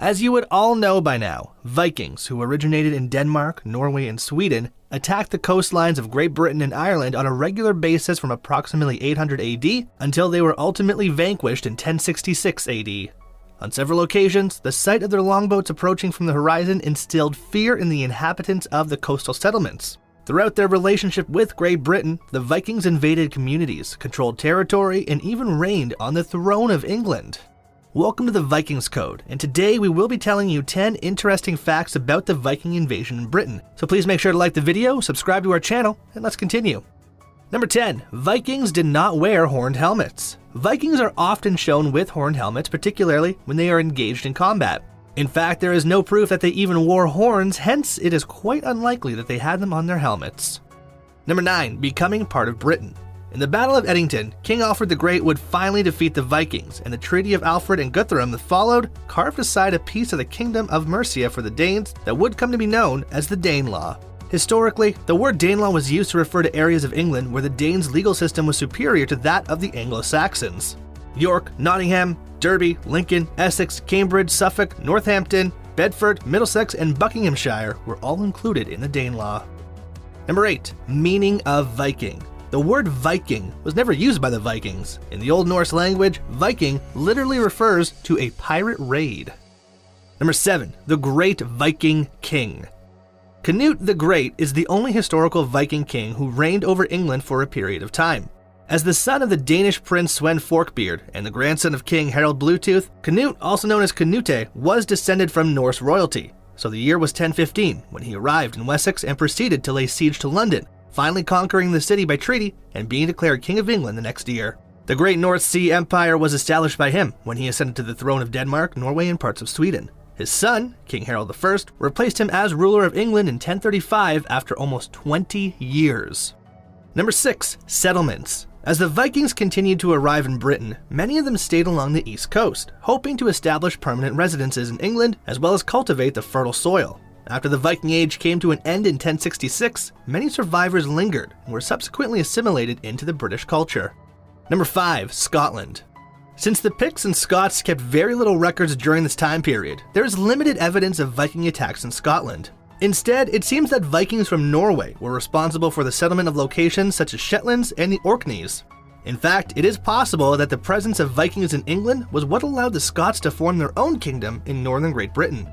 As you would all know by now, Vikings, who originated in Denmark, Norway, and Sweden, attacked the coastlines of Great Britain and Ireland on a regular basis from approximately 800 AD until they were ultimately vanquished in 1066 AD. On several occasions, the sight of their longboats approaching from the horizon instilled fear in the inhabitants of the coastal settlements. Throughout their relationship with Great Britain, the Vikings invaded communities, controlled territory, and even reigned on the throne of England. Welcome to the Vikings Code, and today we will be telling you 10 interesting facts about the Viking invasion in Britain. So please make sure to like the video, subscribe to our channel, and let's continue. Number 10. Vikings did not wear horned helmets. Vikings are often shown with horned helmets, particularly when they are engaged in combat. In fact, there is no proof that they even wore horns, hence it is quite unlikely that they had them on their helmets. Number 9. Becoming part of Britain. In the Battle of Edington, King Alfred the Great would finally defeat the Vikings, and the Treaty of Alfred and Guthrum that followed carved aside a piece of the Kingdom of Mercia for the Danes that would come to be known as the Danelaw. Historically, the word Danelaw was used to refer to areas of England where the Danes' legal system was superior to that of the Anglo-Saxons. York, Nottingham, Derby, Lincoln, Essex, Cambridge, Suffolk, Northampton, Bedford, Middlesex, and Buckinghamshire were all included in the Danelaw. Number 8. Meaning of Viking. The word Viking was never used by the Vikings. In the Old Norse language, Viking literally refers to a pirate raid. Number 7. The Great Viking King. Knut the Great is the only historical Viking king who reigned over England for a period of time. As the son of the Danish prince Sven Forkbeard and the grandson of King Harald Bluetooth, Knut, also known as Knute, was descended from Norse royalty. So the year was 1015 when he arrived in Wessex and proceeded to lay siege to London, finally conquering the city by treaty and being declared King of England the next year. The Great North Sea Empire was established by him when he ascended to the throne of Denmark, Norway, and parts of Sweden. His son, King Harald I, replaced him as ruler of England in 1035 after almost 20 years. Number 6. Settlements. As the Vikings continued to arrive in Britain, many of them stayed along the east coast, hoping to establish permanent residences in England as well as cultivate the fertile soil. After the Viking Age came to an end in 1066, many survivors lingered and were subsequently assimilated into the British culture. Number 5. Scotland. Since the Picts and Scots kept very little records during this time period, there is limited evidence of Viking attacks in Scotland. Instead, it seems that Vikings from Norway were responsible for the settlement of locations such as Shetlands and the Orkneys. In fact, it is possible that the presence of Vikings in England was what allowed the Scots to form their own kingdom in northern Great Britain.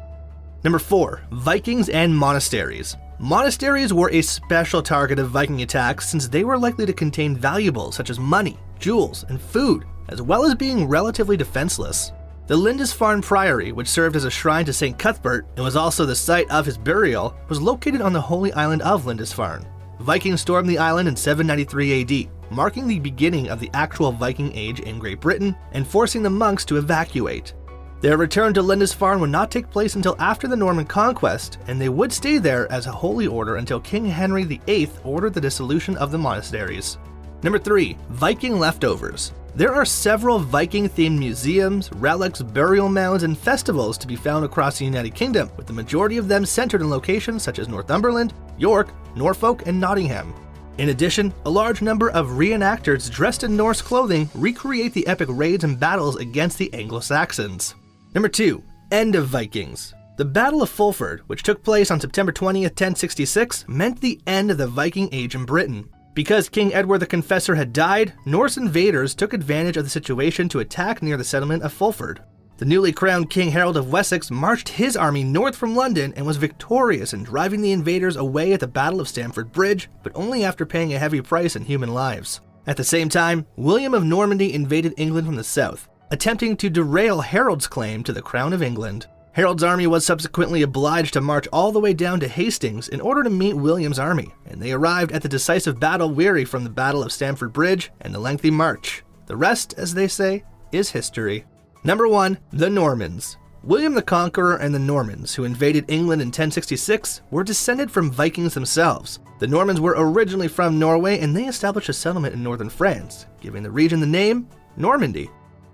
Number 4. Vikings and monasteries. Monasteries were a special target of Viking attacks since they were likely to contain valuables such as money, jewels, and food, as well as being relatively defenseless. The Lindisfarne Priory, which served as a shrine to St. Cuthbert and was also the site of his burial, was located on the holy island of Lindisfarne. Vikings stormed the island in 793 AD, marking the beginning of the actual Viking Age in Great Britain and forcing the monks to evacuate. Their return to Lindisfarne would not take place until after the Norman conquest, and they would stay there as a holy order until King Henry VIII ordered the dissolution of the monasteries. Number 3. Viking leftovers. There are several Viking-themed museums, relics, burial mounds, and festivals to be found across the United Kingdom, with the majority of them centered in locations such as Northumberland, York, Norfolk, and Nottingham. In addition, a large number of reenactors dressed in Norse clothing recreate the epic raids and battles against the Anglo-Saxons. Number 2. End of Vikings. The Battle of Fulford, which took place on September 20th, 1066, meant the end of the Viking Age in Britain. Because King Edward the Confessor had died, Norse invaders took advantage of the situation to attack near the settlement of Fulford. The newly crowned King Harold of Wessex marched his army north from London and was victorious in driving the invaders away at the Battle of Stamford Bridge, but only after paying a heavy price in human lives. At the same time, William of Normandy invaded England from the south, attempting to derail Harold's claim to the crown of England. Harold's army was subsequently obliged to march all the way down to Hastings in order to meet William's army, and they arrived at the decisive battle weary from the Battle of Stamford Bridge and the lengthy march. The rest, as they say, is history. Number 1. The Normans. William the Conqueror and the Normans, who invaded England in 1066, were descended from Vikings themselves. The Normans were originally from Norway, and they established a settlement in northern France, giving the region the name Normandy.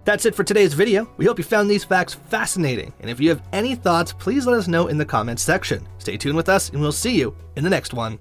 That's it for today's video. We hope you found these facts fascinating, and if you have any thoughts, please let us know in the comments section. Stay tuned with us, and we'll see you in the next one.